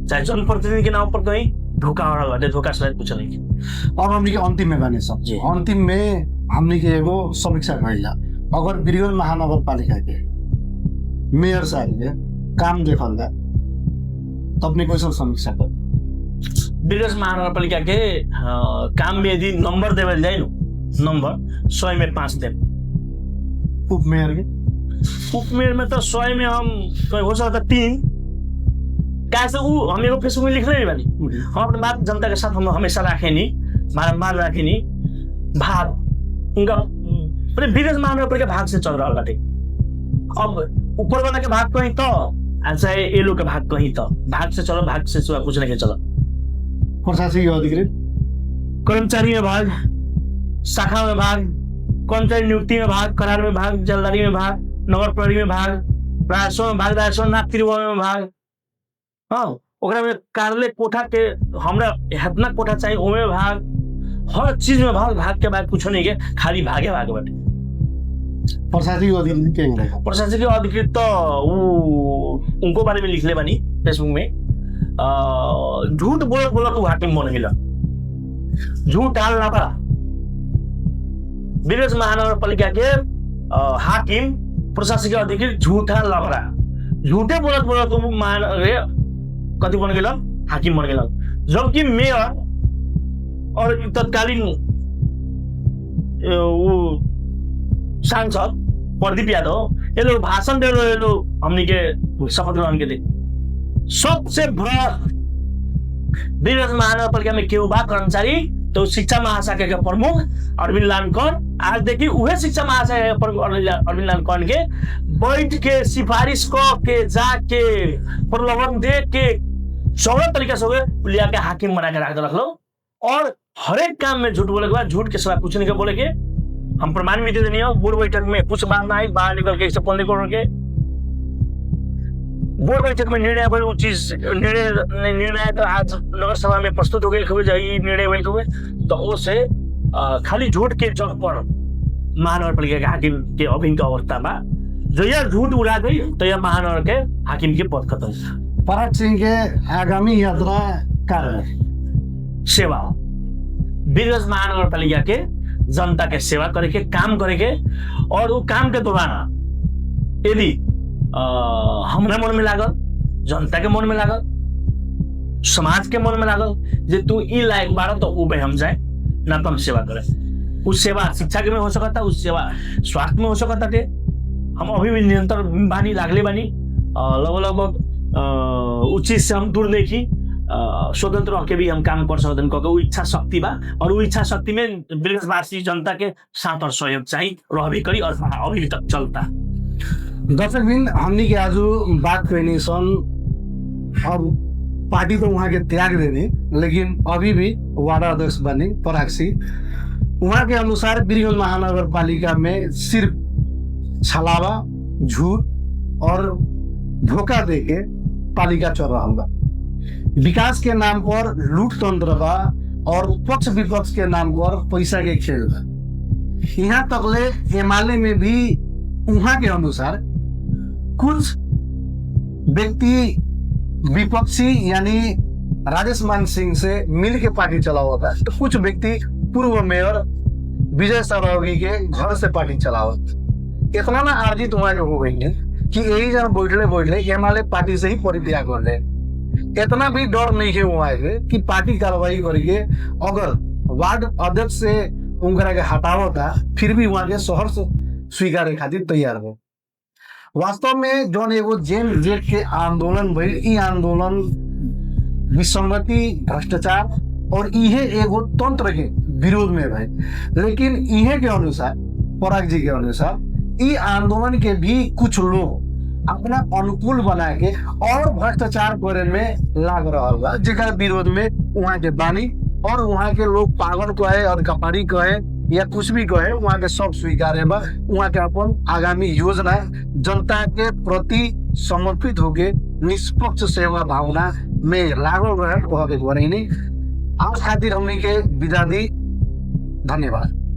चाहे जनप्रतिनिधि के नाम पर कहीं धोखा हो रहा बाटे, धोखा शायद कुछ नहीं। अब हमने के अंतिम में बने सब जी। अंतिम में हमने के एगो समीक्षा करेला, अगर वीरगंज महानगर पालिका के मेयर साहब के काम देखल जाए तो अपने कैसे समीक्षा कर? वीरगंज महानगरपालिका के काम में यदि नंबर देवल जाए नंबर 100 में 5 दे। उप मेयर के उपमेयर में तो 100 में हम हो सकता 3। कैसे वो हम एगो फेसबुक में लिख रहे बानी, हम अपने बात जनता के साथ हम हमेशा रखे नहीं, बारम्बार रखे नहीं। भाग उनका वीरगंज महानगरपालिका भाग से चल रहा बाटे। अब ऊपर वाला के भाग कहीं तो चाहे ये लोग के भाग कहीं तो भाग से चलो, भाग से कुछ नहीं के चलो। प्रशासनिक अधिकृत कर्मचारी में भाग, शाखा में भाग, कर्मचारी नियुक्ति में भाग, करार में भाग, जलदारी में भाग, नगर प्रहरी में भाग, राजस्व में भाग, राजस्व नाप में भाग। हाँ ओकरा में कार्यालय कोठा के हमरा हेतना कोठा चाहिए ओमे भाग, हर चीज में भाग के बाद कुछ नहीं के खाली भागे बाटे। प्रशासनिक अधिकृत के रहेगा। प्रशासनिक अधिकृत तो उनको बारे में लिखले बानी फेसबुक में। झूठ बोला तो हाकिम बन गया, झूठ आल ना पड़ा। वीरगंज महानगरपालिका के हाकिम प्रशासनिक अधिकृत झूठा लफड़ा, झूठे बोलत तो कति बन गया हाकिम बन गया। जबकि मेयर और तत्कालीन वो सांसद प्रदीप यादव ये लोग भाषण दे रहे, लोग हमनी के शपथ ग्रहण के थे। सबसे बड़ा वीरगंज महानगरपालिका में केहू बा कर्मचारी तो शिक्षा महाशाखा के प्रमुख अरविंद लालकन। आज देखिए उहे शिक्षा महाशाखा के प्रमुख अरविंद लालकन के बैठ के सिफारिश के जाके प्रलोभन दे के चौड़ा तरीका से लिया के हाकिम बना के रख लो। और हर एक काम में झूठ बोले के बाद झूठ के सिवा कुछ नहीं के बोले के हम प्रमाण भी दे देनी हो। बोर्ड बैठक में कुछ बात ना आई, बाहर निकल के इसे बोलने के बोर्ड बैठक में निर्णय वो चीज निर्णय तो आज नगर सभा में प्रस्तुत हो गए निर्णय हुए तो उसे खाली झूठ के जग पर महानगरपालिका के हाकिम के अभिन्न का अवस्था बा। जो यह झूठ उड़ा गई तो यह महानगर के हाकिम के पद खत्म। पराग सिंह के आगामी यात्रा कार्य सेवा, वीरगंज महानगरपालिका के जनता के सेवा करे के काम करे के, और वो काम के दौरान यदि हमरा मन में लागल, जनता के मन में लागल, समाज के मन में लागल जे तू ई लायक बाड़ा तो वो हम जाए ना तो हम सेवा करे। उस सेवा शिक्षा के में हो सकता, उस सेवा स्वास्थ्य में हो सकता थे। हम अभी भी निरंतर बानी लागले बानी, लगभग उस चीज से हम दूर नहीं की। स्वतंत्र होकर भी हम काम कर सकते हैं, वो इच्छा शक्ति बा और वो इच्छा शक्ति में वीरगंजवासी जनता के साथ और सहयोग चाहिए रह भी करी और अभी तक चलता। दर्शक बिन हमनी के आज बात कहनी सन, अब पार्टी तो वहाँ के त्याग देने, लेकिन अभी भी वार्ड अध्यक्ष बने पराग सिंह। वहाँ के अनुसार वीरगंज महानगर पालिका में सिर्फ छलावा, झूठ और धोखा देके पालिका चल रहा होगा। विकास के नाम पर लूट तंत्र बा और पक्ष विपक्ष के नाम पर पैसा के खेल बा। यहाँ तकले एमाले में भी उहाँ के अनुसार कुछ व्यक्ति विपक्षी यानी राजेश मान सिंह से मिल के पार्टी चलावता, तो कुछ व्यक्ति पूर्व मेयर विजय सरावगी के घर से पार्टी चलावत। इतना ना आर्जित वहां के हो गई है कि यही जन बैठले एमाले पार्टी से ही परित्याग कर ले। इतना भी डर नहीं है वहां के कि पार्टी कार्रवाई करके अगर वार्ड अध्यक्ष से उनकरा के हटावता फिर भी वहां के शहर से स्वीकार खातिर तैयार हो। वास्तव में जौन एगो जेल जेल के आंदोलन भइल, ई आंदोलन विसंगति, भ्रष्टाचार और इहे एगो तंत्र के विरोध में भाई। लेकिन इहे के अनुसार, पराग जी के अनुसार, ई आंदोलन के भी कुछ लोग अपना अनुकूल बना के और भ्रष्टाचार करे में लाग रहा बा, जेकर विरोध में वहाँ के बानी और वहाँ के लोग पागल कहे, अधिकारी कहे या कुछ भी कहे, वहाँ के सब स्वीकार्य बा। वहाँ के अपन आगामी योजना जनता के प्रति समर्पित होके निष्पक्ष सेवा भावना में लागल रहे। आज खातिर हमने के विदा दी। धन्यवाद।